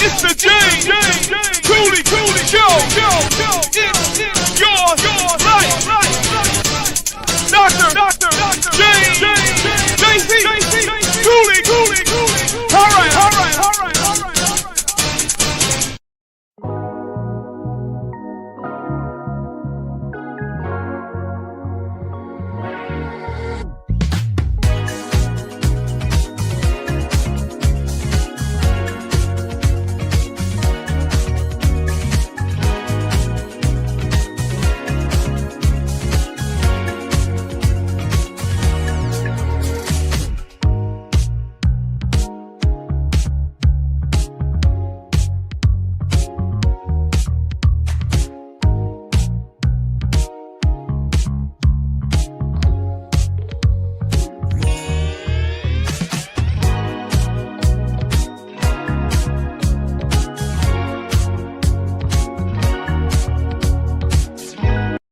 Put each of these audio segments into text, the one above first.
It's the James Cooley Show. It's your life. Dr. James JC Cooley. All right.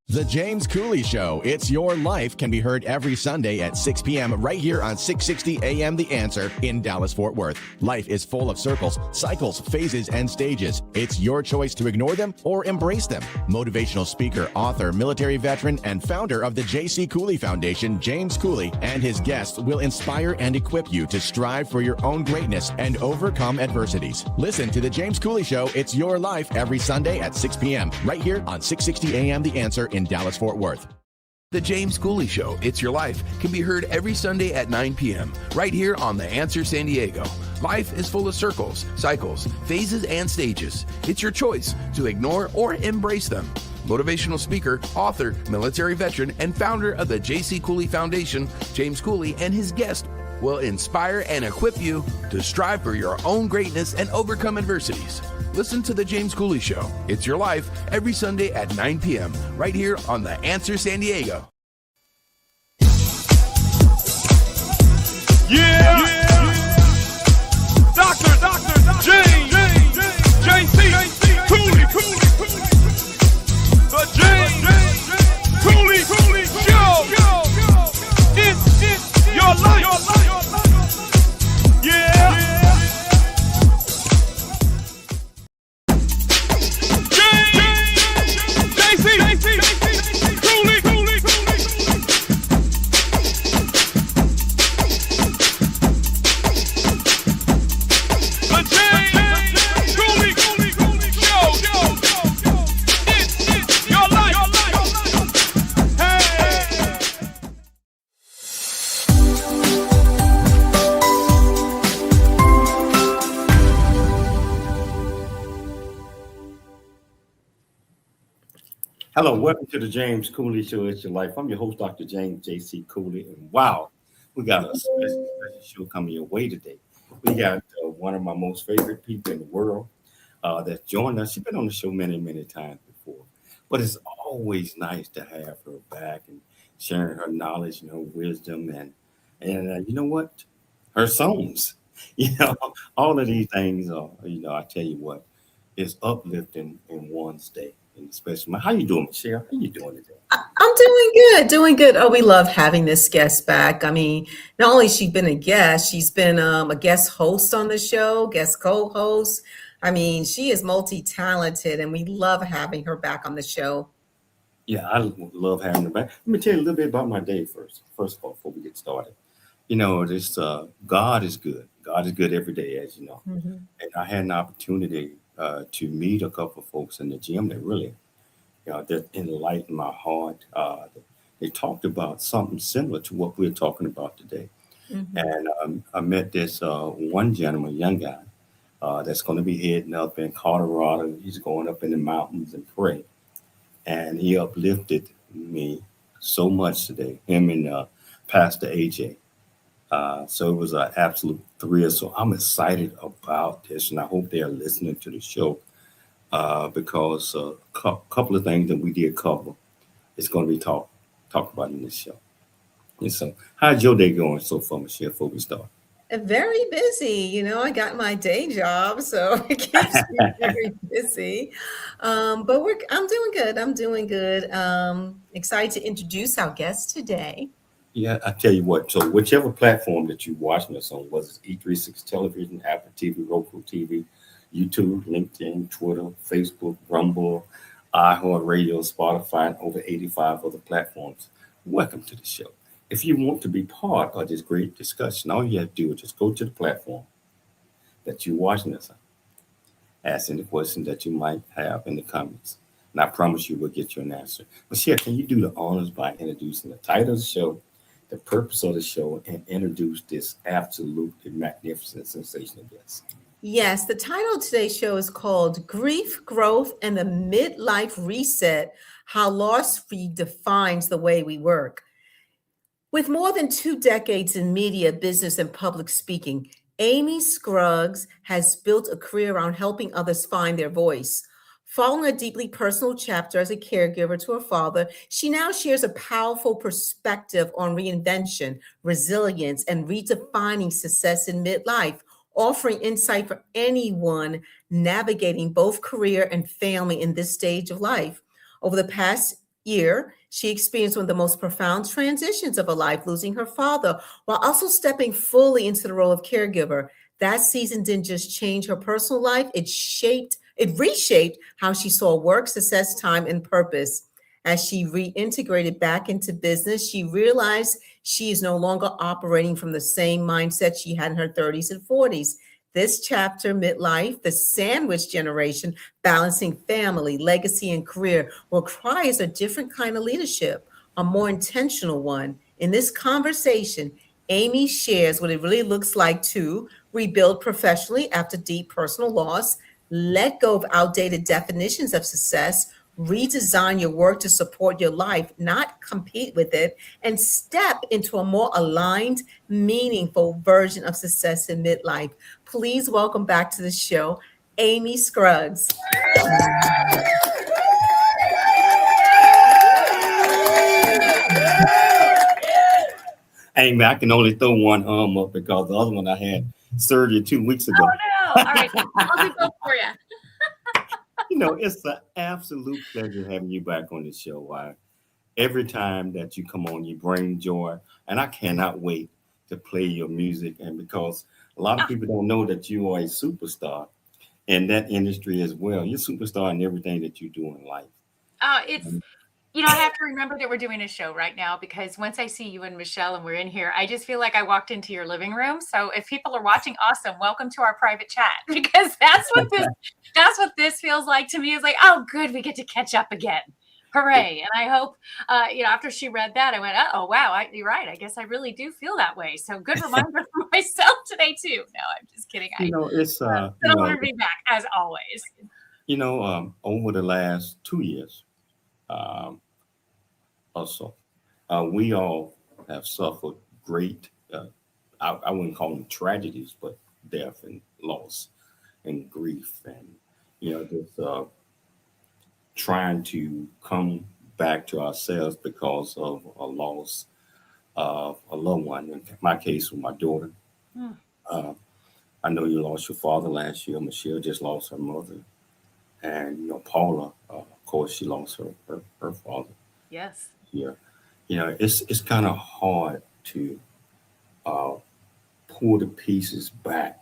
The James Cooley Show, It's Your Life, can be heard every Sunday at 6 p.m. right here on 660 AM The Answer in Dallas-Fort Worth. Life is full of circles, cycles, phases, and stages. It's your choice to ignore them or embrace them. Motivational speaker, author, military veteran, and founder of the J.C. Cooley Foundation, James Cooley, and his guests will inspire and equip you to strive for your own greatness and overcome adversities. Listen to The James Cooley Show, It's Your Life, every Sunday at 6 p.m. right here on 660 AM The Answer in Dallas-Fort Worth. The James Cooley Show, It's Your Life, can be heard every Sunday at 9 p.m. right here on The Answer San Diego. Life is full of circles, cycles, phases, and stages. It's your choice to ignore or embrace them. Motivational speaker, author, military veteran, and founder of the J.C. Cooley Foundation, James Cooley, and his guest will inspire and equip you to strive for your own greatness and overcome adversities. Listen to The James Cooley Show, It's Your Life, every Sunday at 9 p.m. right here on The Answer San Diego. Yeah. Dr. James J.C. Cooley. The James Cooley Show. It's your life. Yeah. Hello, welcome to the James Cooley Show. It's Your Life. I'm your host, Dr. James J.C. Cooley. And wow, we got a special show coming your way today. We got one of my most favorite people in the world that's joined us. She's been on the show many, many times before. But it's always nice to have her back and sharing her knowledge and her wisdom. And you know what? Her songs. All of these things are, I tell you what, it's uplifting in one's day. Especially, how you doing, Michelle? How you doing today? I'm doing good. Oh, we love having this guest back. I mean, not only has she been a guest, she's been a guest host on the show, guest co-host. I mean, she is multi-talented, and we love having her back on the show. Yeah, I love having her back. Let me tell you a little bit about my day first. First of all, before we get started, this God is good. God is good every day, as you know. Mm-hmm. And I had an opportunity to meet a couple of folks in the gym that really, that enlightened my heart. They talked about something similar to what we're talking about today. Mm-hmm. And I met this one gentleman, young guy, that's going to be heading up in Colorado. He's going up in the mountains and pray. And he uplifted me so much today, him and Pastor AJ. So it was an absolute thrill. So I'm excited about this, and I hope they are listening to the show because a couple of things that we did cover is going to be talked about in this show. And so, how's your day going so far, Michelle, before we start? Very busy. I got my day job, so it keeps me very busy. But I'm doing good. I'm doing good. Excited to introduce our guest today. Yeah, I tell you what. So whichever platform that you're watching us on, whether it's E36 Television, Apple TV, Roku TV, YouTube, LinkedIn, Twitter, Facebook, Rumble, iHeartRadio, Spotify, and over 85 other platforms, welcome to the show. If you want to be part of this great discussion, all you have to do is just go to the platform that you're watching us on, ask any question that you might have in the comments. And I promise you we'll get you an answer. Michelle, can you do the honors by introducing the title of the show, the purpose of the show, and introduce this absolutely magnificent, sensational guest? Yes, the title of today's show is called Grief, Growth, and the Midlife Reset: How Loss Redefines the Way We Work. With more than 2 decades in media, business, and public speaking, Amy Scruggs has built a career around helping others find their voice. Following a deeply personal chapter as a caregiver to her father, she now shares a powerful perspective on reinvention, resilience, and redefining success in midlife, offering insight for anyone navigating both career and family in this stage of life. Over the past year, she experienced one of the most profound transitions of her life, losing her father, while also stepping fully into the role of caregiver. That season didn't just change her personal life, it reshaped how she saw work, success, time, and purpose. As she reintegrated back into business, she realized she is no longer operating from the same mindset she had in her 30s and 40s. This chapter, Midlife, the sandwich generation, balancing family, legacy, and career, requires a different kind of leadership, a more intentional one. In this conversation, Amy shares what it really looks like to rebuild professionally after deep personal loss, let go of outdated definitions of success, redesign your work to support your life, not compete with it, and step into a more aligned, meaningful version of success in midlife. Please welcome back to the show, Amy Scruggs. Hey, man, I can only throw one arm up because the other one I had surgery 2 weeks ago. Oh no! All right, I'll do both for you. It's an absolute pleasure having you back on the show. Every time that you come on, you bring joy, and I cannot wait to play your music. And because a lot of people don't know that you are a superstar in that industry as well. You're a superstar in everything that you do in life. It's I have to remember that we're doing a show right now because once I see you and Michelle and we're in here, I just feel like I walked into your living room. So if people are watching, awesome, welcome to our private chat because that's what this feels like to me. Is like, oh, good, we get to catch up again. Hooray. And I hope, after she read that, I went, oh, wow, you're right. I guess I really do feel that way. So good reminder for myself today, too. No, I'm just kidding. It's I want to be back, as always. Over the last 2 years, also, we all have suffered great, I wouldn't call them tragedies, but death and loss and grief. And, just trying to come back to ourselves because of a loss of a loved one. In my case, with my daughter. Uh, I know you lost your father last year. Michelle just lost her mother. And, Paula, of course, she lost her father. Yes. Here. It's kind of hard to pull the pieces back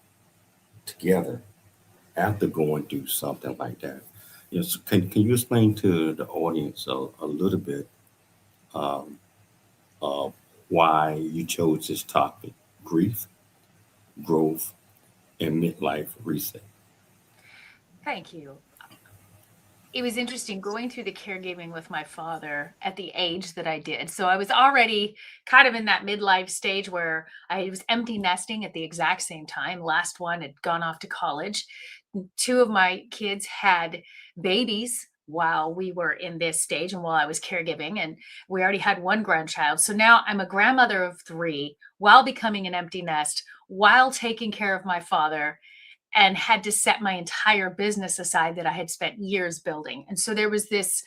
together after going through something like that. So can you explain to the audience a little bit of why you chose this topic, grief, growth, and midlife reset? Thank you. It was interesting going through the caregiving with my father at the age that I did. So I was already kind of in that midlife stage where I was empty nesting at the exact same time. Last one had gone off to college. Two of my kids had babies while we were in this stage and while I was caregiving, and we already had one grandchild. So now I'm a grandmother of three while becoming an empty nest, while taking care of my father, and had to set my entire business aside that I had spent years building. And so there was this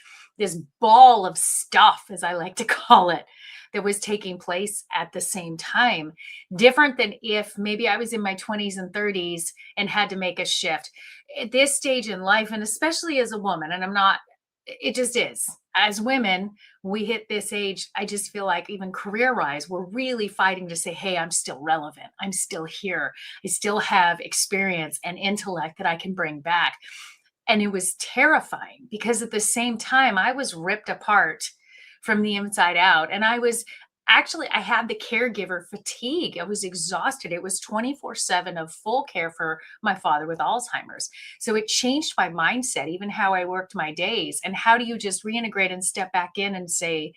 ball of stuff, as I like to call it, that was taking place at the same time. Different than if maybe I was in my 20s and 30s and had to make a shift. At this stage in life, and especially as a woman, and I'm not, it just is. As women, we hit this age, I just feel like even career wise, we're really fighting to say, hey, I'm still relevant. I'm still here. I still have experience and intellect that I can bring back. And it was terrifying because at the same time, I was ripped apart from the inside out. And I had the caregiver fatigue. I was exhausted. It was 24/7 of full care for my father with Alzheimer's. So it changed my mindset, even how I worked my days. And how do you just reintegrate and step back in and say,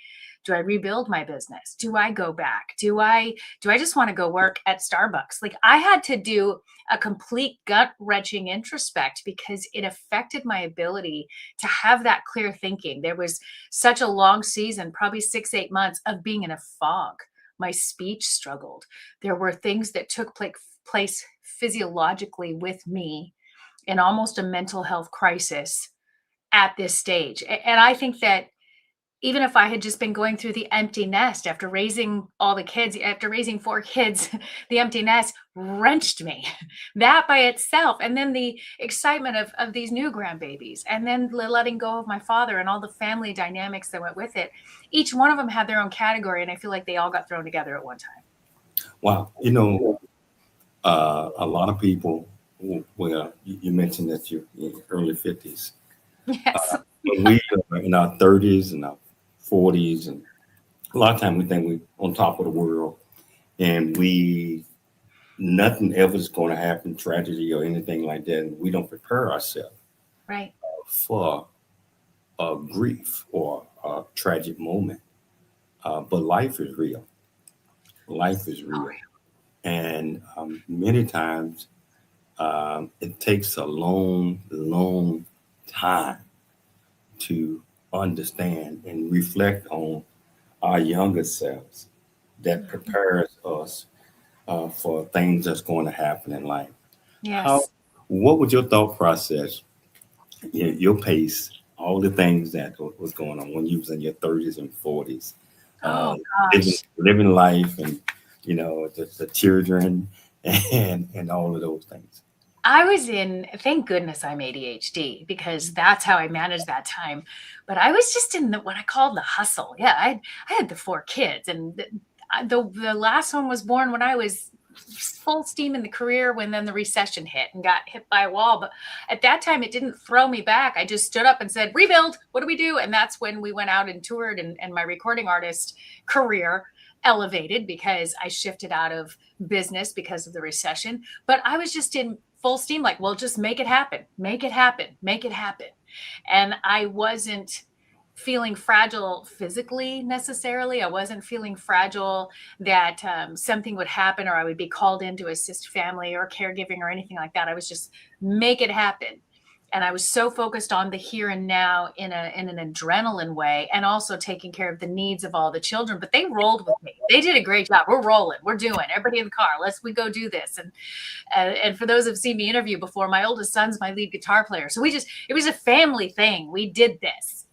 do I rebuild my business? Do I go back? Do I just want to go work at Starbucks? Like I had to do a complete gut wrenching introspect because it affected my ability to have that clear thinking. There was such a long season, probably 6-8 months of being in a fog. My speech struggled. There were things that took place physiologically with me in almost a mental health crisis at this stage. And I think that even if I had just been going through the empty nest after raising all the kids, after raising 4 kids, the empty nest wrenched me. That by itself. And then the excitement of these new grandbabies, and then letting go of my father and all the family dynamics that went with it. Each one of them had their own category. And I feel like they all got thrown together at one time. Wow. A lot of people, well, you mentioned that you're in your early 50s. Yes. When we are in our 30s and our 40s, and a lot of times we think we're on top of the world, and nothing ever is going to happen, tragedy or anything like that, and we don't prepare ourselves Right. for a grief or a tragic moment. But life is real. Life is real. And many times it takes a long, long time to understand and reflect on our younger selves that prepares us for things that's going to happen in life. Yes. What was your thought process, your pace, all the things that was going on when you was in your 30s and 40s, Oh living, gosh. living life, and the children and all of those things? Thank goodness I'm ADHD because that's how I managed that time. But I was just in what I call the hustle. Yeah, I had the 4 kids, and the last one was born when I was full steam in the career when then the recession hit and got hit by a wall. But at that time, it didn't throw me back. I just stood up and said, rebuild, what do we do? And that's when we went out and toured, and my recording artist career elevated because I shifted out of business because of the recession. But I was just in full steam, like, well, just make it happen, make it happen, make it happen. And I wasn't feeling fragile physically necessarily. I wasn't feeling fragile that something would happen or I would be called in to assist family or caregiving or anything like that. I was just make it happen. And I was so focused on the here and now in an adrenaline way, and also taking care of the needs of all the children. But they rolled with me. They did a great job. We're rolling. We're doing. Everybody in the car. We go do this. And for those who've seen me interview before, my oldest son's my lead guitar player. So it was a family thing. We did this.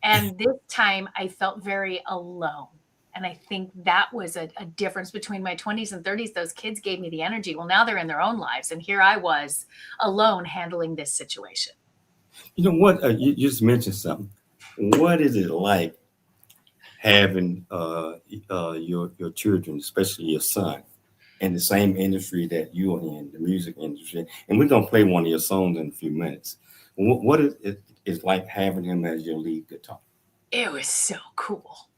And this time I felt very alone. And I think that was a difference between my 20s and 30s. Those kids gave me the energy. Well, now they're in their own lives. And here I was alone handling this situation. You know what? You just mentioned something. What is it like having your children, especially your son, in the same industry that you are in, the music industry? And we're going to play one of your songs in a few minutes. What is it like having him as your lead guitar? It was so cool.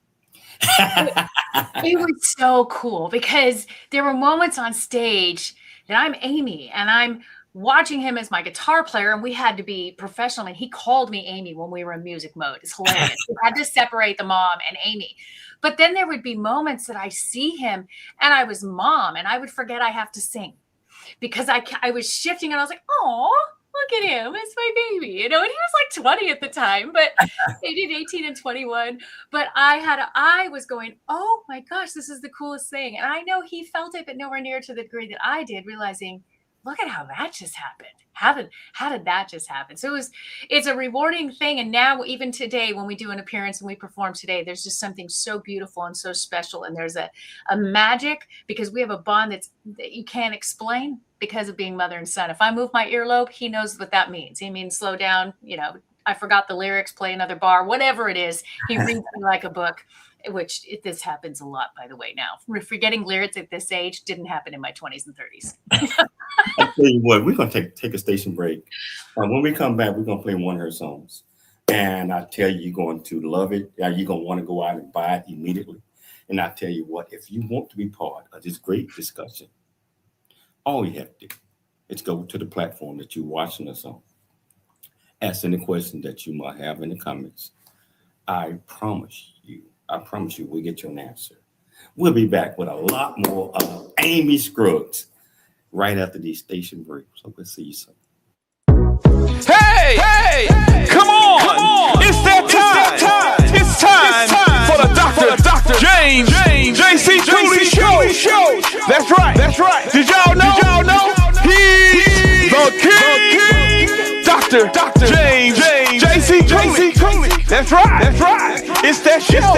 It was so cool because there were moments on stage that I'm Amy and I'm watching him as my guitar player, and we had to be professional. And he called me Amy when we were in music mode. It's hilarious. We had to separate the mom and Amy. But then there would be moments that I see him and I was mom and I would forget I have to sing because I was shifting and I was like, oh, look at him. It's my baby, and he was like 20 at the time, but they did 18 and 21. But I was going, oh my gosh, this is the coolest thing. And I know he felt it, but nowhere near to the degree that I did, realizing look at how that just happened. How did that just happen? So it's a rewarding thing. And now even today, when we do an appearance and we perform today, there's just something so beautiful and so special. And there's a magic, because we have a bond that you can't explain because of being mother and son. If I move my earlobe, he knows what that means. He means slow down, I forgot the lyrics, play another bar, whatever it is. He reads me like a book, which this happens a lot, by the way, now. Forgetting lyrics at this age didn't happen in my 20s and 30s. I tell you what, we're gonna take a station break. When we come back, we're gonna play one of her songs, and I tell you, you're going to love it. You're gonna want to go out and buy it immediately. And I tell you what, if you want to be part of this great discussion, all you have to do is go to the platform that you're watching us on. Ask any question that you might have in the comments. I promise you, we'll get you an answer. We'll be back with a lot more of Amy Scruggs right after these station breaks. So we'll see you soon. Hey, come on. It's that time. It's time for the Dr. James JC Cooley Show. That's right. Did y'all know? He's the king. Dr. James JC Cooley. That's right. It's that show.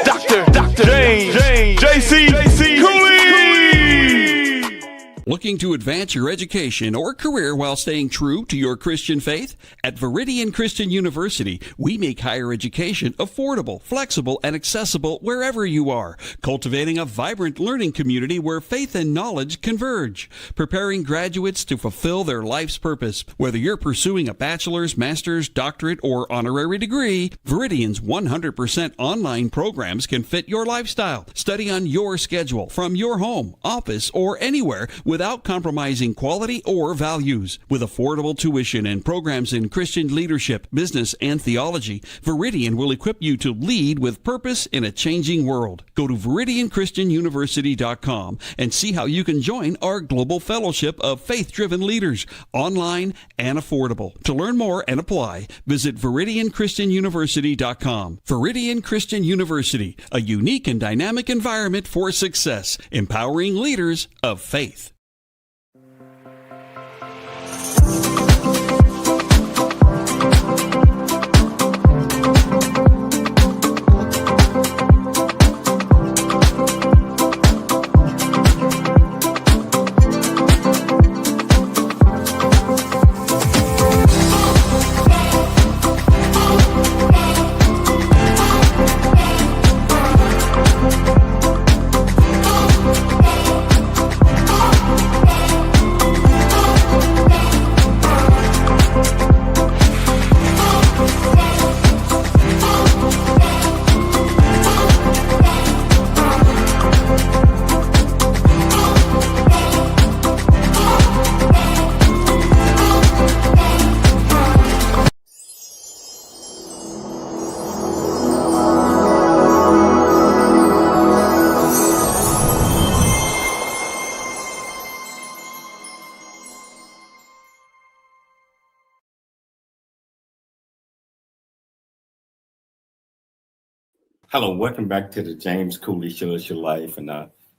Dr. James JC Cooley. Looking to advance your education or career while staying true to your Christian faith? At Viridian Christian University, we make higher education affordable, flexible, and accessible wherever you are, cultivating a vibrant learning community where faith and knowledge converge, preparing graduates to fulfill their life's purpose. Whether you're pursuing a bachelor's, master's, doctorate, or honorary degree, Viridian's 100% online programs can fit your lifestyle. Study on your schedule from your home, office, or anywhere without compromising quality or values. With affordable tuition and programs in Christian leadership, business, and theology, Viridian will equip you to lead with purpose in a changing world. Go to ViridianChristianUniversity.com and see how you can join our global fellowship of faith-driven leaders, online and affordable. To learn more and apply, visit ViridianChristianUniversity.com. Viridian Christian University, a unique and dynamic environment for success, empowering leaders of faith. Hello, welcome back to the James Cooley Show. It's your life, and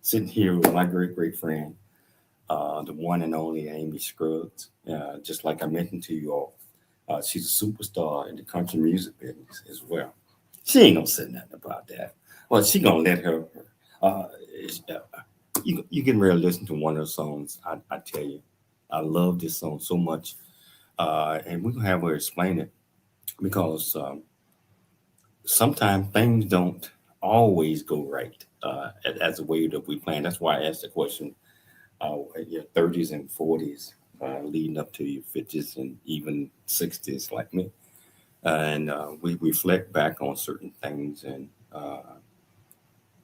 sitting here with my great friend, the one and only Amy Scruggs. Just like I mentioned to you all, she's a superstar in the country music business as well. She ain't gonna say nothing about that. Well, she gonna let her. You can really listen to one of her songs. I tell you, I love this song so much, and we're gonna have her explain it because. Sometimes things don't always go right as the way that we plan. That's why I asked the question at your 30s and 40s, leading up to your 50s and even 60s like me. And we reflect back on certain things and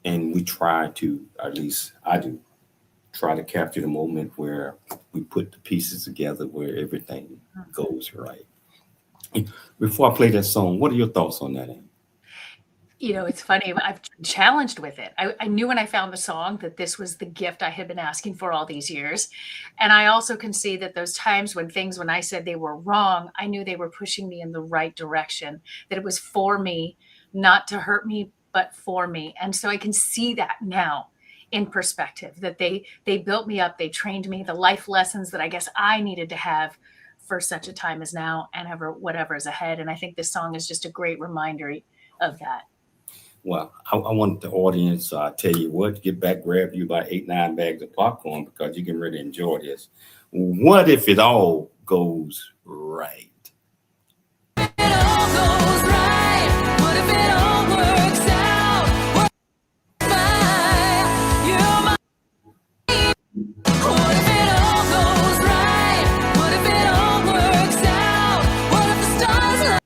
we try to, at least I do, try to capture the moment where we put the pieces together where everything goes right. Before I play that song, what are your thoughts on that, Amy? It's funny. I've been challenged with it. I knew when I found the song that this was the gift I had been asking for all these years. And I also can see that those times when I said they were wrong, I knew they were pushing me in the right direction, that it was for me, not to hurt me, but for me. And so I can see that now in perspective, that they built me up, they trained me, the life lessons that I guess I needed to have for such a time as now and ever whatever is ahead. And I think this song is just a great reminder of that. Well, I want the audience, tell you what, get back, grab you about 8-9 bags of popcorn because you can really enjoy this. What if it all goes right? It all goes right. What if it all works out? What if it all goes right? What if it all works out? What if the stars line?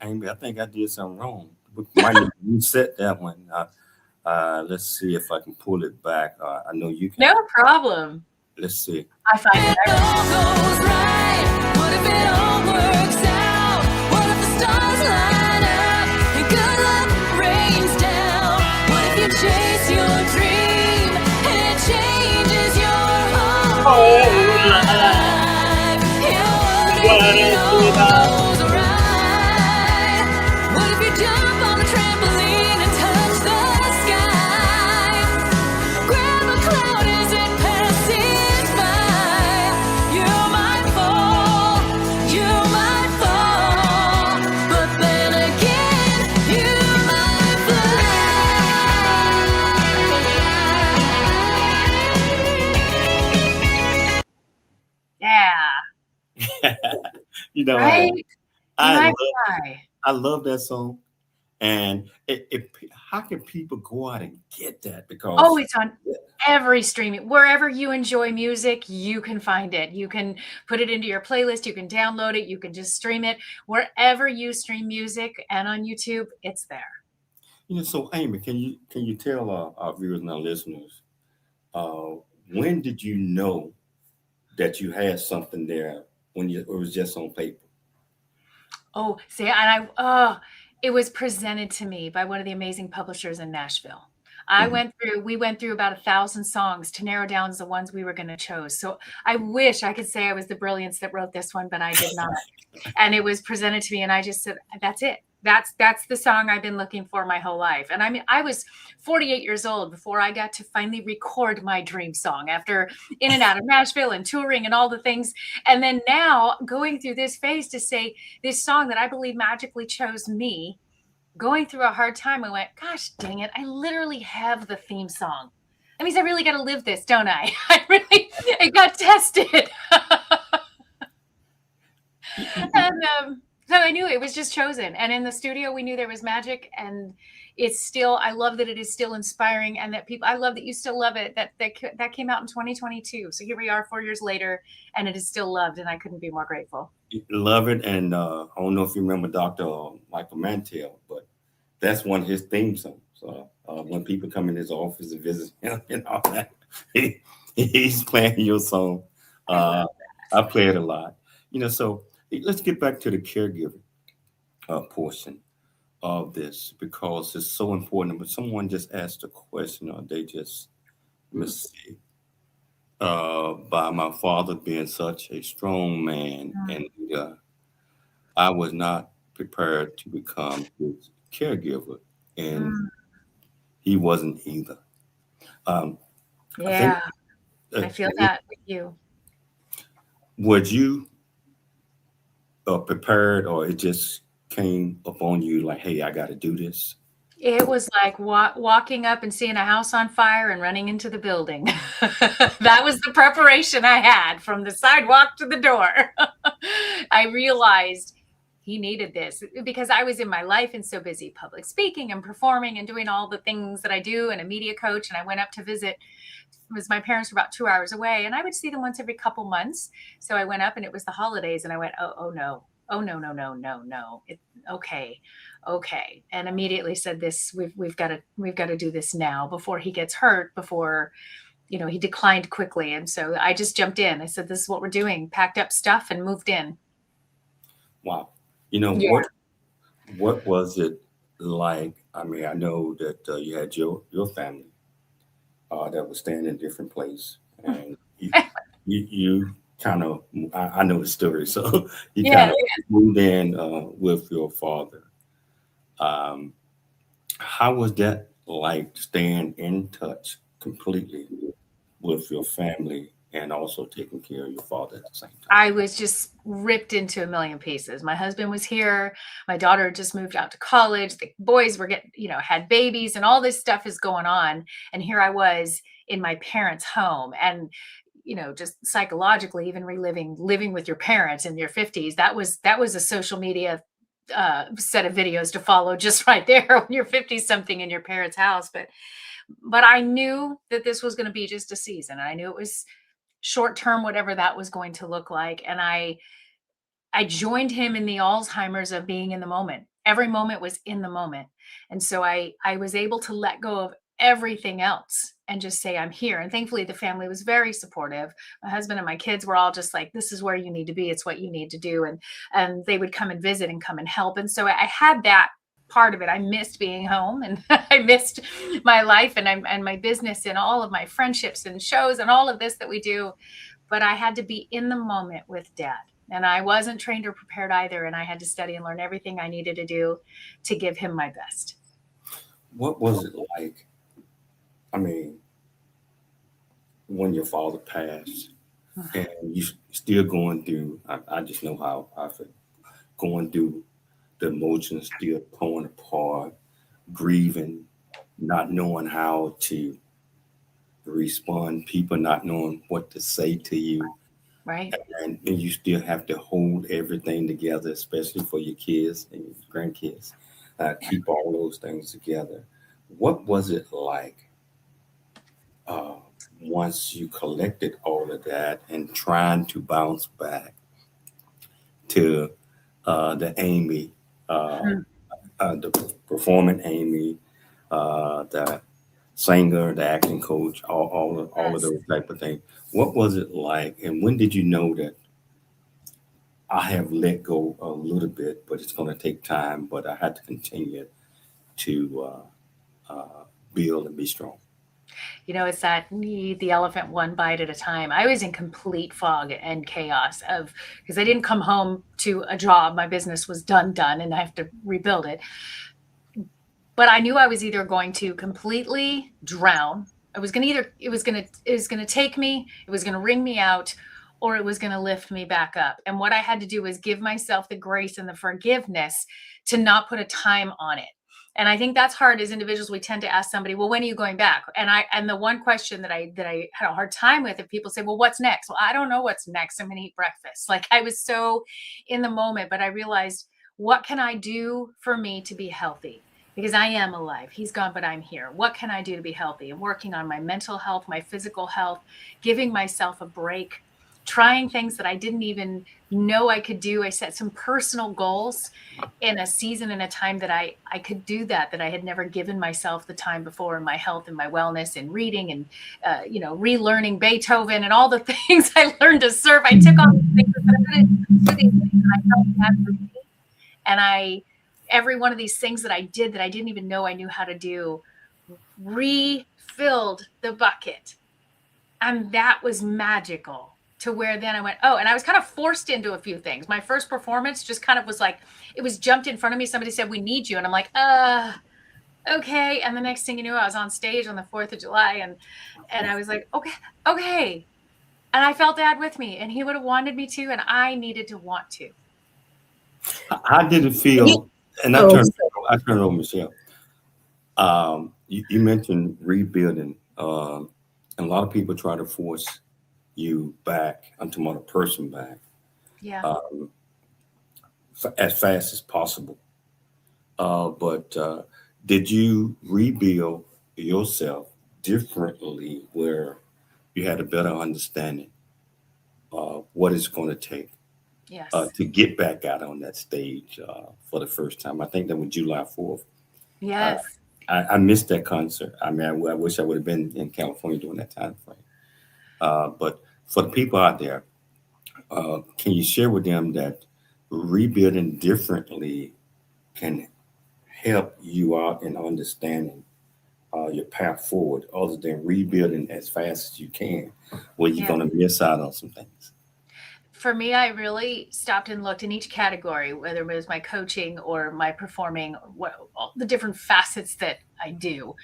Amy, I think I did something wrong. We might need to reset that one. Let's see if I can pull it back. I know you can. No problem. Let's see. I find It it. all goes right. What if it all works out? What if the stars line up and good luck rains down? What if you chase your dream and it changes your whole life? Yeah, what if it all goes right? What if you jump on the trampoline and touch the sky? Grab a cloud as it passes by. You might fall, but then again, you might fly. Yeah. You know, Right? You I might love, fly. I love that song. And how can people go out and get that? Because Oh, it's on every streaming. Wherever you enjoy music, you can find it. You can put it into your playlist. You can download it. You can just stream it. Wherever you stream music and on YouTube, it's there. so Amy, can you tell our viewers and our listeners, when did you know that you had something there when it was just on paper? Oh, see, it was presented to me by one of the amazing publishers in Nashville. We went through about 1,000 songs to narrow down the ones we were going to choose. So I wish I could say I was the brilliance that wrote this one, but I did not. And it was presented to me and I just said, that's it. That's the song I've been looking for my whole life. And I mean, I was 48 years old before I got to finally record my dream song after in and out of Nashville and touring and all the things. And then now going through this phase to say this song that I believe magically chose me, going through a hard time, I went, gosh, dang it. I literally have the theme song. That means I really got to live this, don't I? It got tested. And so I knew it was just chosen. And in the studio, we knew there was magic. And it's still, I love that it is still inspiring and that I love that you still love it. That came out in 2022. So here we are 4 years later and it is still loved. And I couldn't be more grateful. Love it. And I don't know if you remember Dr. Michael Mantel, but that's one of his theme songs. So when people come in his office and visit him and all that, he's playing your song. I play it a lot. So let's get back to the caregiving portion of this because it's so important. But someone just asked a question, or they just mistake by my father being such a strong man, and I was not prepared to become his caregiver, and he wasn't either. Yeah, I feel that with you. Would you prepared, or it just came upon you like, hey, I got to do this? It was like walking up and seeing a house on fire and running into the building. That was the preparation I had from the sidewalk to the door. I realized he needed this because I was in my life and so busy public speaking and performing and doing all the things that I do and a media coach. And I went up to visit. My parents were about 2 hours away and I would see them once every couple months. So I went up and it was the holidays and I went, oh no. Okay. And immediately said this, we've got to do this now before he gets hurt, before, he declined quickly. And so I just jumped in. I said, this is what we're doing, packed up stuff and moved in. Wow. What was it like? I mean, I know that you had your family that was staying in a different place, and you kind of, I know the story, so you kind of moved in with your father. How was that like, staying in touch completely with your family and also taking care of your father at the same time? I was just ripped into a million pieces. My husband was here. My daughter just moved out to college. The boys were getting, had babies, and all this stuff is going on. And here I was in my parents' home. And, just psychologically, even living with your parents in your 50s, that was a social media set of videos to follow just right there when you're 50 something in your parents' house. But I knew that this was going to be just a season. I knew it was short term, whatever that was going to look like. And I joined him in the Alzheimer's of being in the moment. Every moment was in the moment. And so I was able to let go of everything else and just say, I'm here. And thankfully the family was very supportive. My husband and my kids were all just like, this is where you need to be. It's what you need to do. And they would come and visit and come and help. And so I had that part of it. I missed being home, and I missed my life and my business and all of my friendships and shows and all of this that we do. But I had to be in the moment with Dad. And I wasn't trained or prepared either. And I had to study and learn everything I needed to do to give him my best. What was it like? I mean, when your father passed and you still going through, I just know how I feel, going through the emotions, still pulling apart, grieving, not knowing how to respond, people not knowing what to say to you. Right. And you still have to hold everything together, especially for your kids and your grandkids. Keep all those things together. What was it like once you collected all of that and trying to bounce back to the Amy, the performing Amy, the singer, the acting coach, all of those type of things? What was it like, and when did you know that I have let go a little bit, but it's going to take time, but I had to continue to build and be strong? It's that need the elephant one bite at a time. I was in complete fog and chaos because I didn't come home to a job. My business was done, and I have to rebuild it. But I knew I was either going to completely drown. It was going to take me, it was going to wring me out, or it was going to lift me back up. And what I had to do was give myself the grace and the forgiveness to not put a time on it. And I think that's hard as individuals. We tend to ask somebody, well, when are you going back? And the one question that I had a hard time with, if people say, well, what's next? Well, I don't know what's next. I'm going to eat breakfast. Like, I was so in the moment, but I realized, what can I do for me to be healthy? Because I am alive. He's gone, but I'm here. What can I do to be healthy? And working on my mental health, my physical health, giving myself a break, trying things that I didn't even know I could do. I set some personal goals in a season and a time that I could do that I had never given myself the time before in my health and my wellness and reading and, relearning Beethoven and all the things I learned to surf. I took all these things and I felt bad for me. And every one of these things that I did that I didn't even know I knew how to do refilled the bucket. And that was magical, to where then I went, oh, and I was kind of forced into a few things. My first performance just kind of was like, it was jumped in front of me. Somebody said, we need you. And I'm like, okay. And the next thing you knew, I was on stage on the 4th of July and I was like, okay. And I felt Dad with me, and he would have wanted me to, and I needed to want to. How did it feel? And I turned it over, Michelle. You mentioned rebuilding, and a lot of people try to force you back. I'm talking about a person back, as fast as possible. But did you rebuild yourself differently, where you had a better understanding of what it's going to take? Yes. To get back out on that stage for the first time? I think that was July 4th. Yes. I missed that concert. I mean, I wish I would have been in California during that time frame. But for the people out there, can you share with them that rebuilding differently can help you out in understanding your path forward, other than rebuilding as fast as you can, where you're going to miss out on some things? For me, I really stopped and looked in each category, whether it was my coaching or my performing, all the different facets that I do.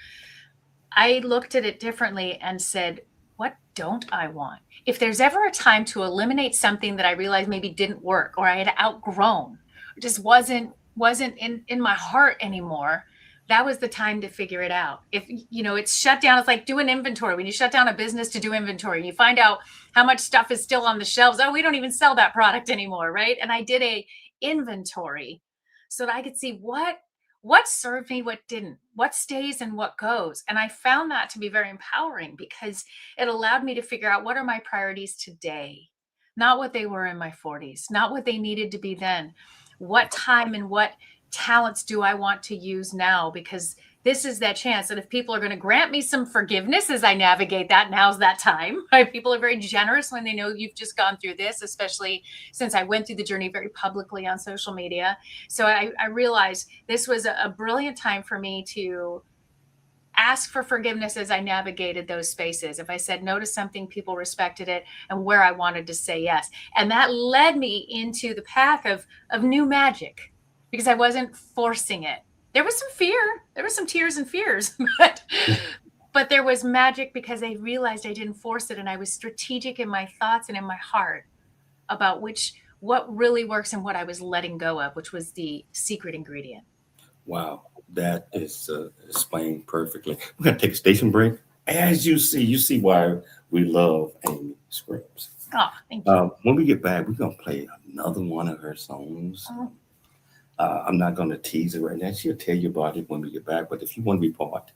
I looked at it differently and said, what don't I want? If there's ever a time to eliminate something that I realized maybe didn't work or I had outgrown, or just wasn't in my heart anymore, that was the time to figure it out. If it's shut down, it's like do an inventory. When you shut down a business to do inventory, and you find out how much stuff is still on the shelves. Oh, we don't even sell that product anymore, right? And I did a inventory so that I could see what served me, what didn't, what stays and what goes. And I found that to be very empowering because it allowed me to figure out what are my priorities today, not what they were in my 40s, not what they needed to be then. What time and what talents do I want to use now? Because this is that chance that if people are going to grant me some forgiveness as I navigate that, now's that time. Right? People are very generous when they know you've just gone through this, especially since I went through the journey very publicly on social media. So I realized this was a brilliant time for me to ask for forgiveness as I navigated those spaces. If I said no to something, people respected it, and where I wanted to say yes. And that led me into the path of new magic because I wasn't forcing it. There was some fear, there was some tears and fears, but there was magic because I realized I didn't force it, and I was strategic in my thoughts and in my heart about what really works and what I was letting go of, which was the secret ingredient. Wow, that is explained perfectly. We're going to take a station break. As you see why we love Amy Scruggs. Oh, thank you. When we get back, we're going to play another one of her songs. I'm not going to tease it right now. She'll tell you about it when we get back. But if you want to be part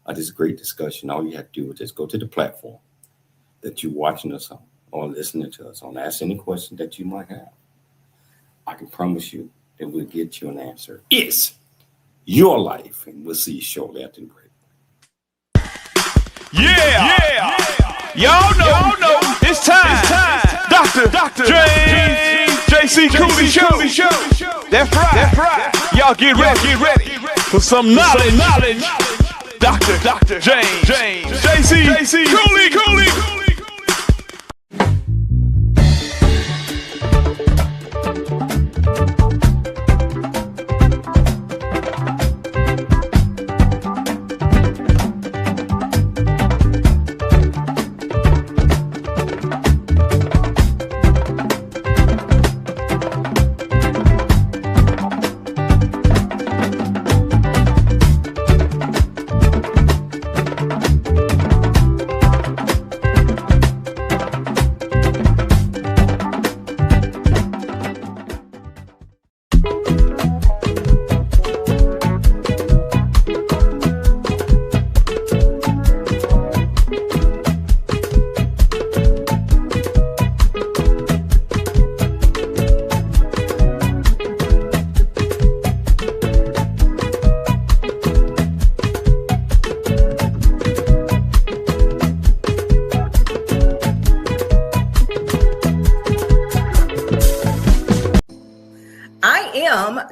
of this great discussion, all you have to do is just go to the platform that you're watching us on or listening to us on. Ask any question that you might have. I can promise you that we'll get you an answer. It's your life. And we'll see you shortly after the break. Yeah. Y'all know. It's time. Dr. James JC Cooley Show. That's right. Y'all get ready for some knowledge. Dr. James JC Cooley.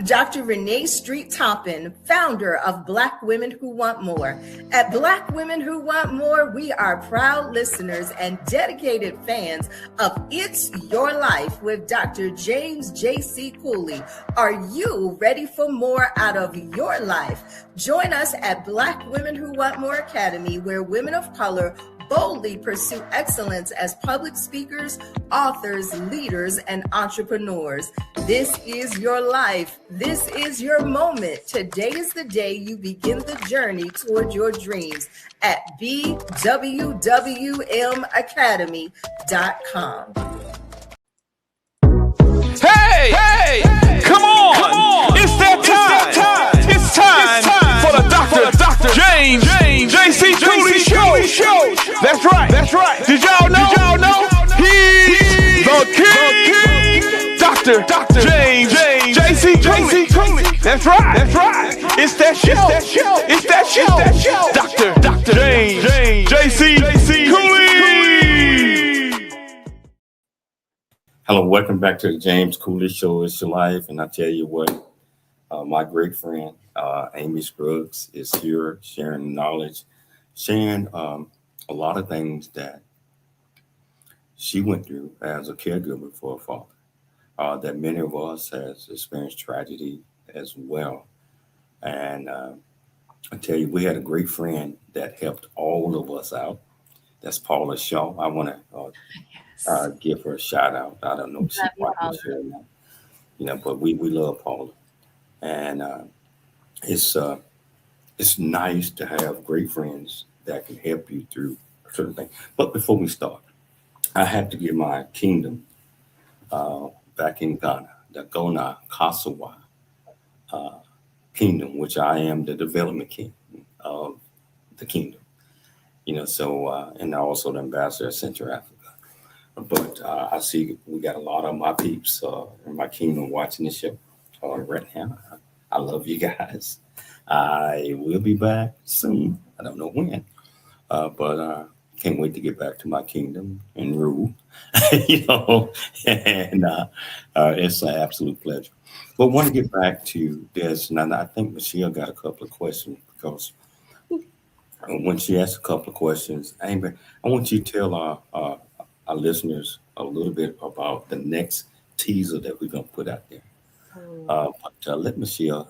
Dr. Renee Street Toppin, founder of Black Women Who Want More. At Black Women Who Want More, we are proud listeners and dedicated fans of It's Your Life with Dr. James J.C. Cooley. Are you ready for more out of your life? Join us at Black Women Who Want More Academy, where women of color boldly pursue excellence as public speakers, authors, leaders, and entrepreneurs. This is your life. This is your moment. Today is the day you begin the journey toward your dreams at bwwmacademy.com. Hey, come on. It's that time. It's time for the Dr. James JC Cooley Show. That's right. Did y'all know? He's the king. Dr. James JC Cooley. That's right. It's that show. Dr. James JC Cooley. Hello, welcome back to the James Cooley Show. It's your life. And I tell you what, my great friend, Amy Scruggs, is here sharing knowledge, sharing a lot of things that she went through as a caregiver for her father, that many of us has experienced tragedy as well. And I tell you, we had a great friend that helped all of us out. That's Paula Shaw. I want to Yes. give her a shout out. I don't know if she's Love you, watching Paula. the show or not, but we love Paula, and it's uh, it's nice to have great friends that can help you through certain things. But before we start, I have to give my kingdom back in Ghana, the Gona Kasawa uh, kingdom, which I am the development king of the kingdom. And also the ambassador of Central Africa. But I see we got a lot of my peeps in my kingdom watching the show right now. I love you guys. I will be back soon. I don't know when, but can't wait to get back to my kingdom and rule. And it's an absolute pleasure. But want to get back to this, and I think Michelle got a couple of questions because when she asked a couple of questions, Amber, I want you to tell our listeners a little bit about the next teaser that we're going to put out there. But let Michelle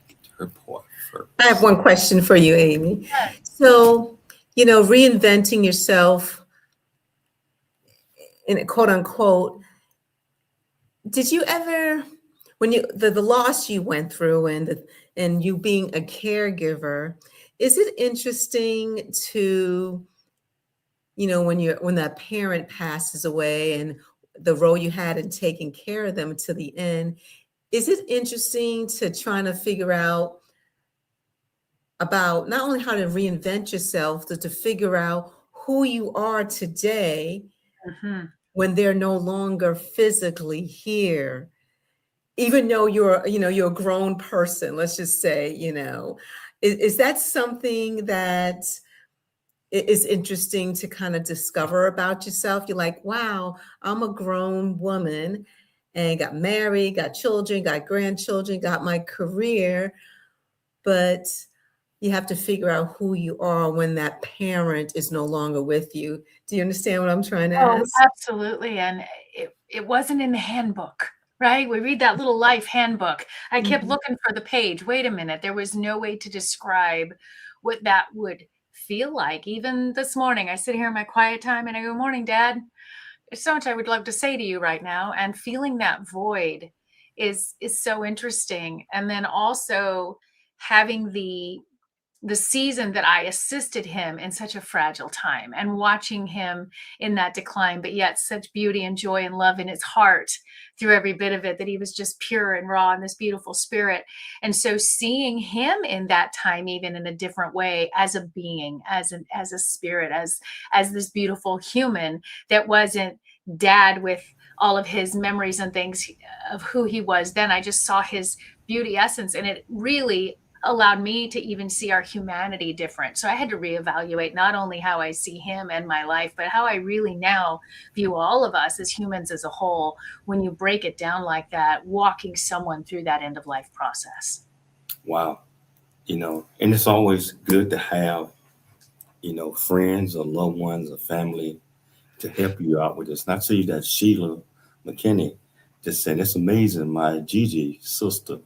get to her part first. I have one question for you, Amy. So, reinventing yourself in a quote unquote, did you ever, when the loss you went through and you being a caregiver, is it interesting to, when that parent passes away and the role you had in taking care of them to the end, is it interesting to trying to figure out about not only how to reinvent yourself, but to figure out who you are today when they're no longer physically here, even though you're a grown person, let's just say, is that something that is interesting to kind of discover about yourself? You're like, wow, I'm a grown woman and got married, got children, got grandchildren, got my career, but you have to figure out who you are when that parent is no longer with you. Do you understand what I'm trying to Oh, ask? absolutely. And it wasn't in the handbook, right? We read that little life handbook. I kept looking for the page. Wait a minute. There was no way to describe what that would feel like. Even this morning, I sit here in my quiet time and I go, morning, Dad. There's so much I would love to say to you right now. And feeling that void is so interesting. And then also having the season that I assisted him in such a fragile time and watching him in that decline, but yet such beauty and joy and love in his heart through every bit of it, that he was just pure and raw and this beautiful spirit. And so seeing him in that time, even in a different way, as a being, as a spirit, as this beautiful human that wasn't Dad with all of his memories and things of who he was then. I just saw his beauty essence, and it really allowed me to even see our humanity different. So I had to reevaluate not only how I see him and my life, but how I really now view all of us as humans as a whole, when you break it down like that, walking someone through that end of life process. Wow. And it's always good to have, friends or loved ones or family to help you out with this. And I see that Sheila McKinney just said, it's amazing. My Gigi sister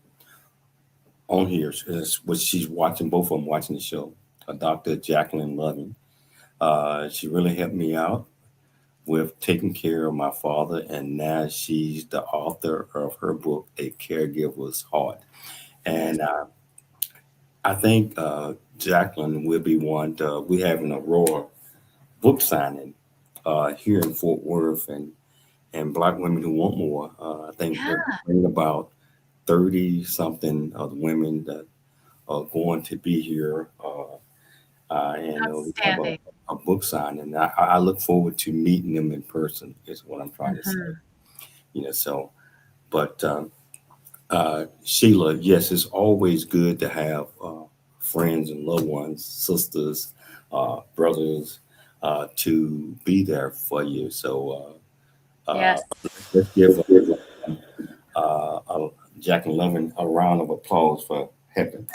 on here, which she's watching, both of them watching the show, Dr. Jacqueline Loving. She really helped me out with taking care of my father, and now she's the author of her book, A Caregiver's Heart. And I think Jacqueline will be one. We're having a Aurora book signing here in Fort Worth, and Black Women Who Want More. I think they're bringing about 30 something of the women that are going to be here, and we have a book signing. I look forward to meeting them in person, is what I'm trying to say. So, but Sheila, yes, it's always good to have friends and loved ones, sisters, brothers, to be there for you. So Yes. let's give Jacqueline Loving a round of applause for helping.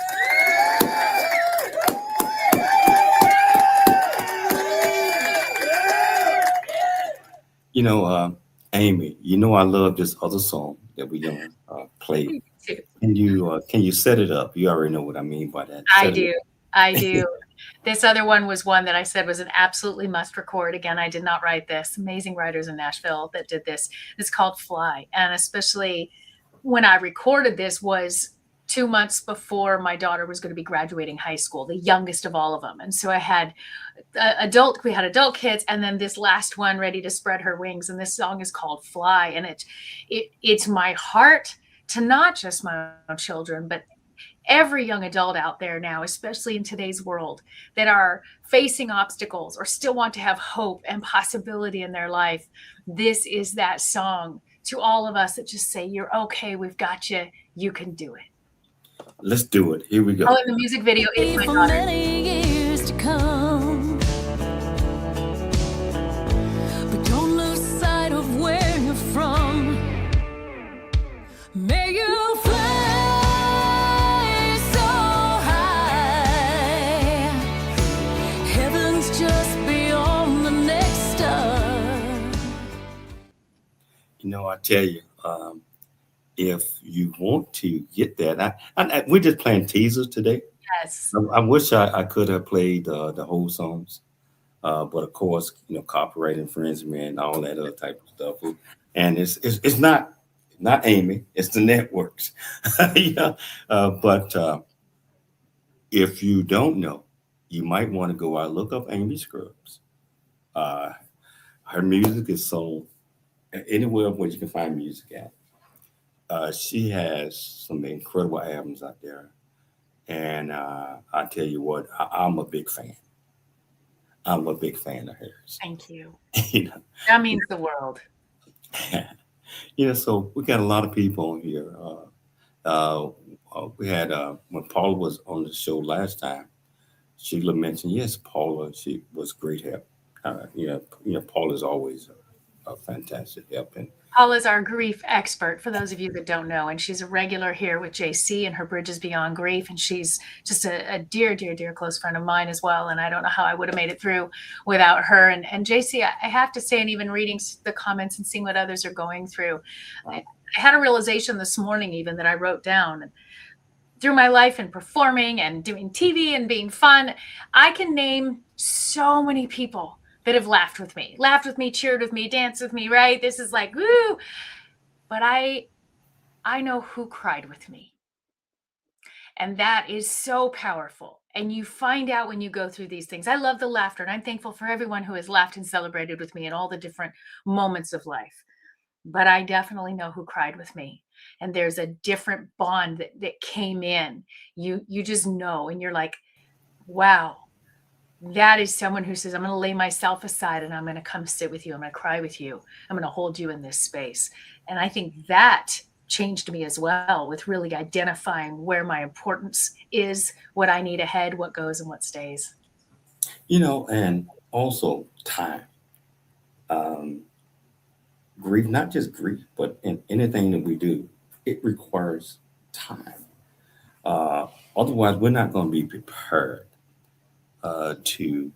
Amy, I love this other song that we're gonna play. Can you set it up? You already know what I mean by that. I do. I do. This other one was one that I said was an absolutely must record. Again, I did not write this. Amazing writers in Nashville that did this. It's called Fly. And especially when I recorded this was 2 months before my daughter was going to be graduating high school, the youngest of all of them. And so we had adult kids, and then this last one ready to spread her wings. And this song is called Fly. And it's my heart to not just my own children, but every young adult out there now, especially in today's world, that are facing obstacles or still want to have hope and possibility in their life. This is that song to all of us that just say, you're okay, we've got you, you can do it. Let's do it. Here we go. Oh, and the music video is my For daughter. many years to come. But don't lose sight of where you're from. May you fly so high. Heaven's just beyond the next star. You know, I tell you, if you want to get that, we're just playing teasers today. Yes. I wish I could have played the whole songs, but of course, you know, copyright infringement and all that other type of stuff. And it's not Amy, it's the networks. Yeah. But if you don't know, you might want to go out and look up Amy Scruggs. Her music is sold anywhere where you can find music at. She has some incredible albums out there. And I tell you what, I'm a big fan. I'm a big fan of hers. Thank you. You know, That means the world. you know, so we got a lot of people on here. We had when Paula was on the show last time, Sheila mentioned, yes, Paula, she was great help. You know, Paula's always a fantastic help. And Paula's our grief expert, for those of you that don't know, and she's a regular here with JC and her Bridges Beyond Grief, and she's just a dear, dear, dear close friend of mine as well, and I don't know how I would have made it through without her. And JC, I have to say, and even reading the comments and seeing what others are going through, I had a realization this morning even that I wrote down. And through my life and performing and doing TV and being fun, I can name so many people that have laughed with me, cheered with me, danced with me, right? This is like, woo. But I know who cried with me. And that is so powerful. And you find out when you go through these things. I love the laughter, and I'm thankful for everyone who has laughed and celebrated with me in all the different moments of life. But I definitely know who cried with me. And there's a different bond that came in. You just know, and you're like, wow. That is someone who says, I'm going to lay myself aside and I'm going to come sit with you. I'm going to cry with you. I'm going to hold you in this space. And I think that changed me as well, with really identifying where my importance is, what I need ahead, what goes and what stays. you know, and also time. Grief, not just grief, but in anything that we do, it requires time. Otherwise, we're not going to be prepared to.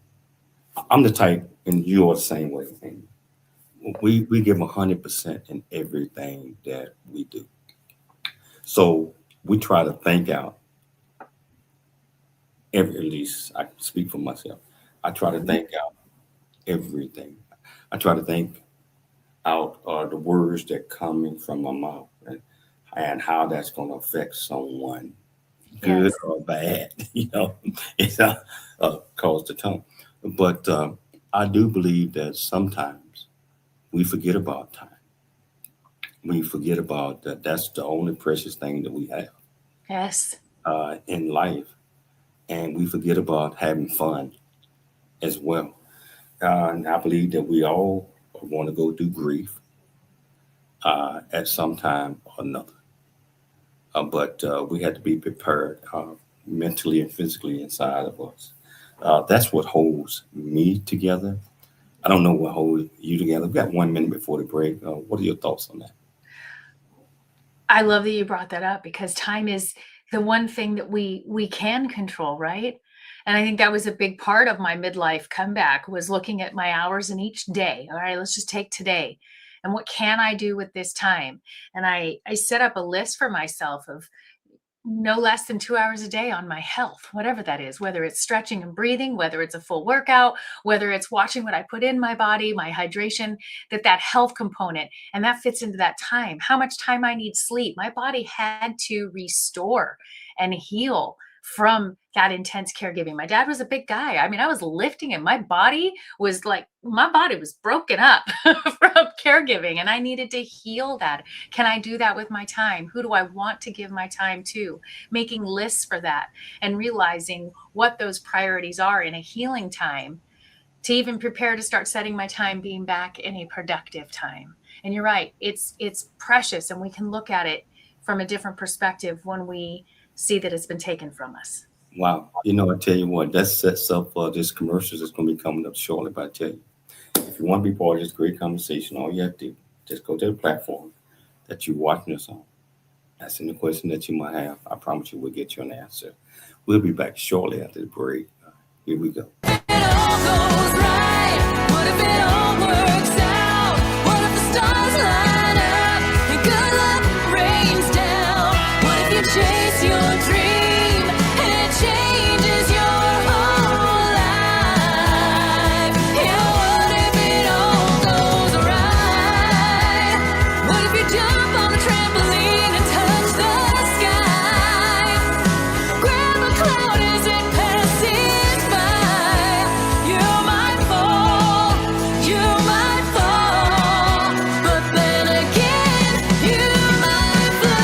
I'm the type, and you're the same way. And we give 100% in everything that we do. So we try to think out. At least I can speak for myself. I try to think out everything. I try to think out the words that coming from my mouth and how that's going to affect someone, good Yes. or bad. You know, it's cause the tongue. But I do believe that sometimes we forget about time. We forget about that. That's the only precious thing that we have Yes. in life, and we forget about having fun as well. And I believe that we all want to go through grief at some time or another. But we have to be prepared mentally and physically inside of us. That's what holds me together. I don't know what holds you together. We've got 1 minute before the break. What are your thoughts on that? I love that you brought that up, because time is the one thing that we can control, right? And I think that was a big part of my midlife comeback, was looking at my hours in each day. All right, let's just take today. And what can I do with this time? And I set up a list for myself of no less than 2 hours a day on my health, whatever that is, whether it's stretching and breathing, whether it's a full workout, whether it's watching what I put in my body, my hydration, that health component, and that fits into that time. How much time I need sleep. My body had to restore and heal from that intense caregiving. My dad was a big guy. I mean, I was lifting him. My body was broken up from caregiving, and I needed to heal that. Can I do that with my time? Who do I want to give my time to? Making lists for that and realizing what those priorities are in a healing time to even prepare to start setting my time being back in a productive time. And you're right, it's precious, and we can look at it from a different perspective when we see that it's been taken from us. Wow. You know, I tell you what, that sets up for this commercial that's going to be coming up shortly. But I tell you, if you want to be part of this great conversation, all you have to do, just go to the platform that you're watching us on. Ask any question that you might have. I promise you we'll get you an answer. We'll be back shortly after the break. Here we go. It all goes right. What if it all works out? What if the stars line up and good luck rains down? What if you chase your dream and it changes your whole life? Yeah, what if it all goes right? What if you jump on the trampoline and touch the sky? Grab a cloud as it passes by. You might fall, but then again, you might fly.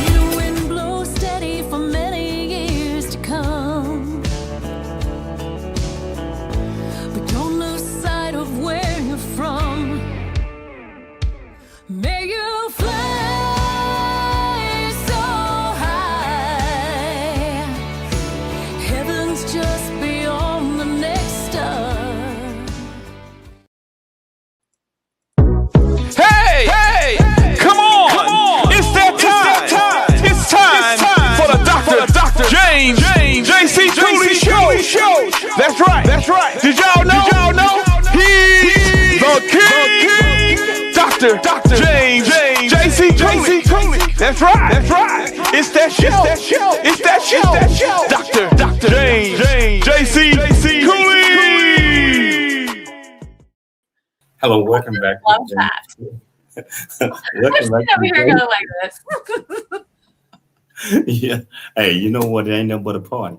The wind blows steady for many years to come, but don't lose sight of where you're from. May you fly so high, heaven's just beyond the next star. Hey, come on, it's that time. It's time for the Dr. James JC Cooley Show. That's right. Did y'all know? He's the king. Dr. James JC Cooley. That's right. It's that show. Dr. James JC Cooley. Hello, welcome back. Love that. Welcome back. Over here going like this. Yeah. Hey, you know what? It ain't nothing but a party.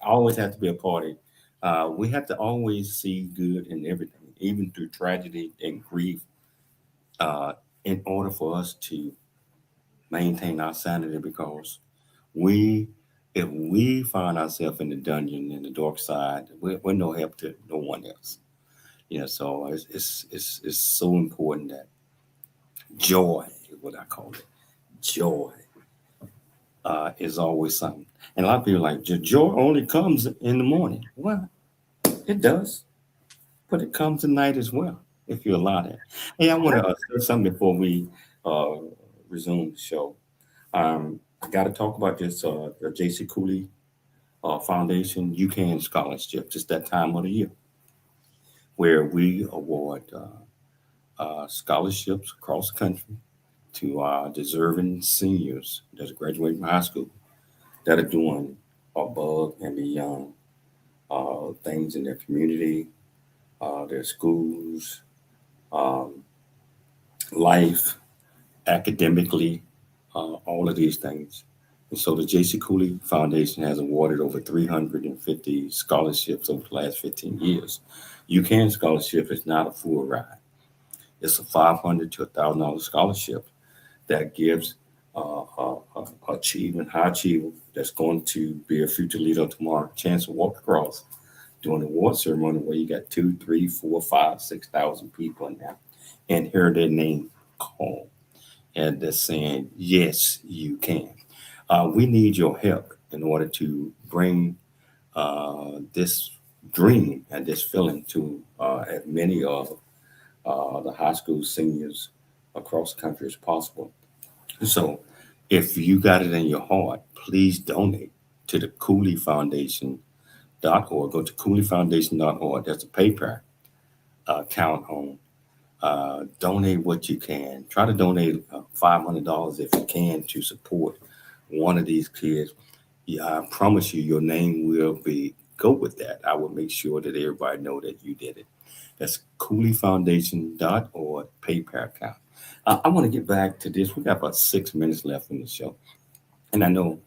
Always have to be a party. We have to always see good in everything, even through tragedy and grief, in order for us to maintain our sanity. Because if we find ourselves in the dungeon, in the dark side, we're no help to no one else. So it's so important that joy is what I call it. Joy is always something. And a lot of people are like, joy only comes in the morning. Well, it does, but it comes at night as well, if you allow that. Hey, I want to say something before we resume the show. I got to talk about this the J.C. Cooley Foundation You Can Scholarship. Just that time of the year where we award scholarships across the country to deserving seniors that are graduating from high school that are doing above and beyond things in their community, their schools, um, life, academically, all of these things. And so the J.C. Cooley Foundation has awarded over 350 scholarships over the last 15 years. You Can Scholarship is not a full ride. It's a $500 to $1,000 scholarship that gives achievement, high achiever that's going to be a future leader tomorrow a chance to walk across during the award ceremony where you got 2, 3, 4, 5, 6,000 people in there and hear their name called. And they're saying, yes, you can. We need your help in order to bring this dream and this feeling to as many of the high school seniors across the country as possible. So if you got it in your heart, please donate to the Cooley Foundation.org. Go to CooleyFoundation.org. There's a PayPal account on. Donate what you can. Try to donate $500 if you can to support one of these kids. Yeah, I promise you, your name will go with that. I will make sure that everybody know that you did it. That's CooleyFoundation.org PayPal account. I want to get back to this. We got about 6 minutes left in the show, and I know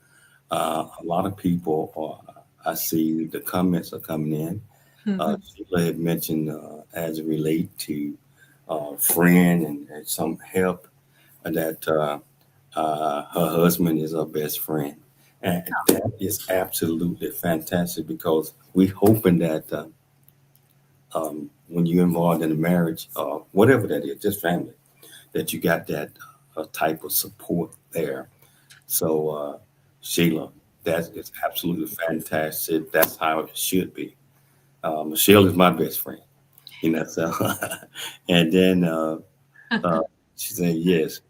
a lot of people. I see the comments are coming in. Sheila had mentioned as it relate to friend and some help that her husband is her best friend. And that is absolutely fantastic because we're hoping that when you're involved in a marriage, whatever that is, just family, that you got that type of support there. So, Sheila, that is absolutely fantastic. That's how it should be. Michelle is my best friend, so, and then she said, yes.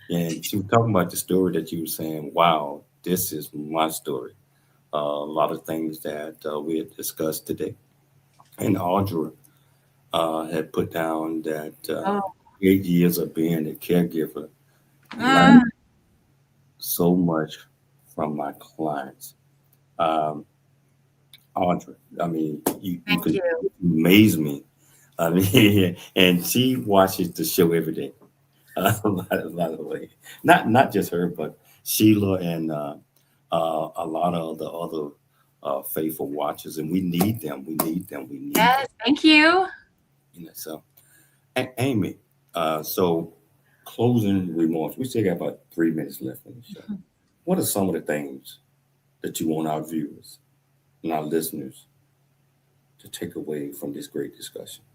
And she was talking about the story that you were saying, wow, this is my story. A lot of things that we had discussed today. And Audra had put down that 8 years of being a caregiver, learned so much from my clients. Audra, I mean, you amaze me. I mean, and she watches the show every day. By the way, not just her, but Sheila and a lot of the other faithful watchers, and we need them. We need them. We need Yes, them. thank you. So, Amy, so closing remarks. We still got about 3 minutes left in the show. What are some of the things that you want our viewers and our listeners to take away from this great discussion?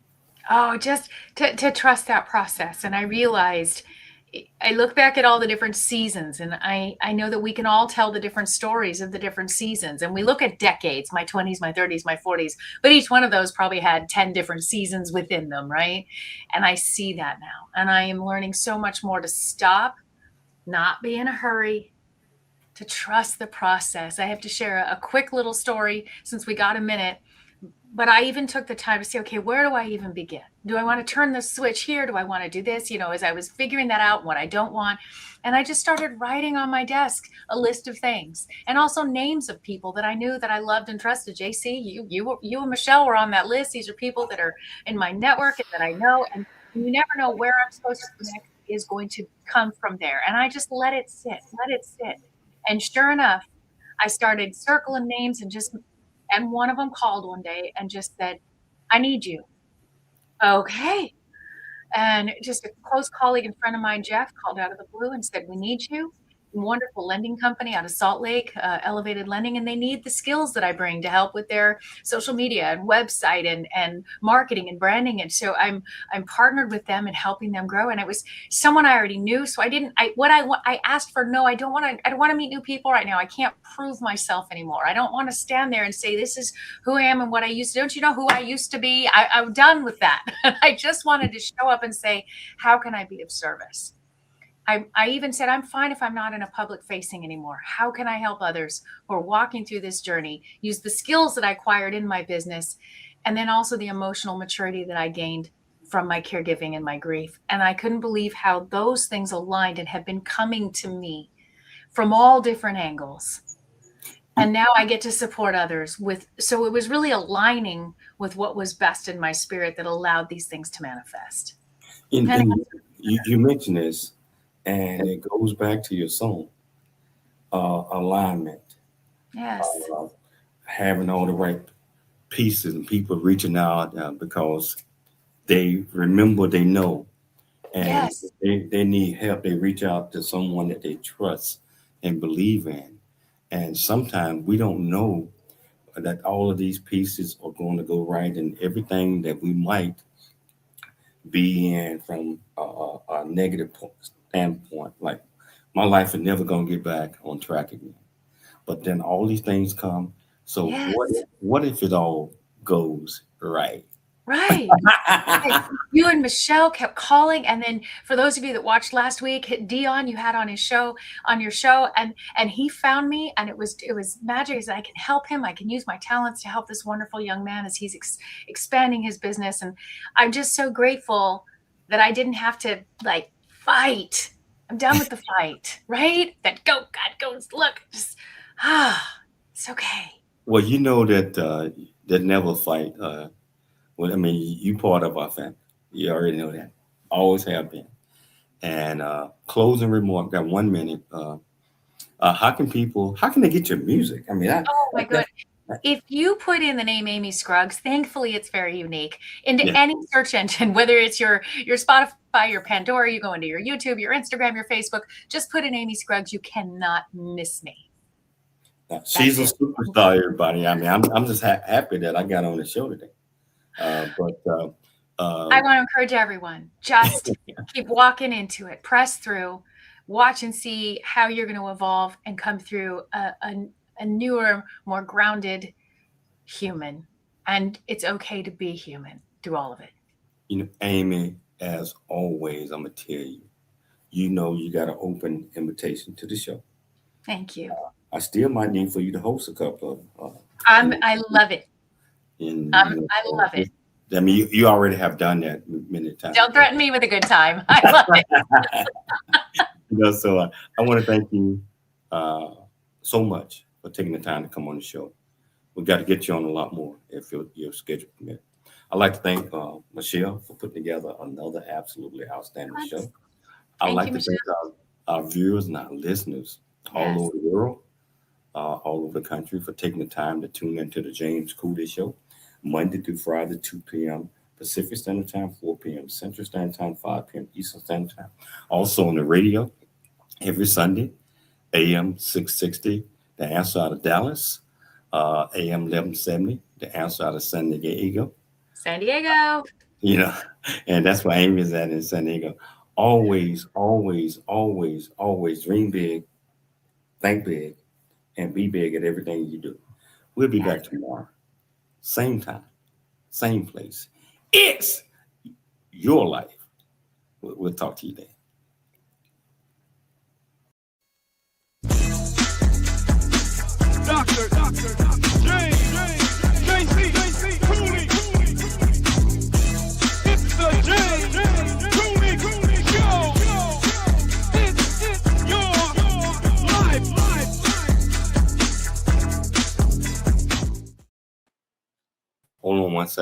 Oh, just to trust that process. And I realized, I look back at all the different seasons, and I know that we can all tell the different stories of the different seasons. And we look at decades, my 20s, my 30s, my 40s, but each one of those probably had 10 different seasons within them, right? And I see that now. And I am learning so much more to stop, not be in a hurry, to trust the process. I have to share a quick little story since we got a minute. But I even took the time to say, okay, where do I even begin? Do I want to turn the switch here? Do I want to do this? As I was figuring that out, what I don't want. And I just started writing on my desk a list of things and also names of people that I knew that I loved and trusted. JC, you and Michelle were on that list. These are people that are in my network and that I know. And you never know where I'm supposed to connect is going to come from there. And I just let it sit. And sure enough, I started circling names and one of them called one day and just said, I need you. Okay. And just a close colleague and friend of mine, Jeff, called out of the blue and said, we need you. Wonderful lending company out of Salt Lake, Elevated Lending, and they need the skills that I bring to help with their social media and website and marketing and branding. And so I'm partnered with them and helping them grow. And it was someone I already knew. So I asked for, no, I don't want to meet new people right now. I can't prove myself anymore. I don't want to stand there and say, this is who I am and what I used to. Don't you know who I used to be? I'm done with that. I just wanted to show up and say, how can I be of service? I even said, I'm fine if I'm not in a public facing anymore. How can I help others who are walking through this journey, use the skills that I acquired in my business, and then also the emotional maturity that I gained from my caregiving and my grief. And I couldn't believe how those things aligned and have been coming to me from all different angles. And now I get to support others with, so it was really aligning with what was best in my spirit that allowed these things to manifest. And you mentioned this, and it goes back to your song, alignment. Yes. Having all the right pieces and people reaching out because they remember, they know, and Yes. they need help. They reach out to someone that they trust and believe in. And sometimes we don't know that all of these pieces are going to go right, and everything that we might be in from a negative standpoint, like my life is never going to get back on track again. But then all these things come. So Yes. what if it all goes right? Right. You and Michelle kept calling, and then for those of you that watched last week, Dion, you had on your show, and he found me, and it was magic. Is I can help him. I can use my talents to help this wonderful young man as he's expanding his business, and I'm just so grateful that I didn't have to like fight. I'm done with the fight, right? That God goes, look, just it's okay. Well, you know that never fight. Well, I mean, you part of our family. You already know that. Always have been. And closing remark. Got 1 minute. How can they get your music? I mean, Oh my God. If you put in the name Amy Scruggs, thankfully it's very unique, into Yeah. any search engine, whether it's your Spotify, your Pandora, you go into your YouTube, your Instagram, your Facebook, just put in Amy Scruggs. You cannot miss me. She's a superstar, everybody. I mean, I'm just happy that I got on the show today. I want to encourage everyone, just keep walking into it, press through, watch and see how you're going to evolve and come through a newer, more grounded human. And it's okay to be human through all of it. You know, Amy, as always, I'm going to tell you, you got an open invitation to the show. Thank you. I still might need for you to host a couple of. I love it. I love it. I mean, you already have done that many times. Don't threaten me with a good time. I love it. So I want to thank you so much for taking the time to come on the show. We've got to get you on a lot more if your schedule permits. I'd like to thank Michelle for putting together another absolutely outstanding show. I'd like to thank our viewers and our listeners all over the world, all over the country, for taking the time to tune into the James Cooley Show, Monday through Friday, 2 p.m. Pacific Standard Time, 4 p.m. Central Standard Time, 5 p.m. Eastern Standard Time. Also on the radio every Sunday, AM 660, The Answer out of Dallas, AM 1170, The Answer out of San Diego. San Diego. And that's where Amy is at in San Diego. Always, always, always, always dream big, think big, and be big at everything you do. We'll be back tomorrow. Same time, same place. It's your life. We'll talk to you then. Dr. James.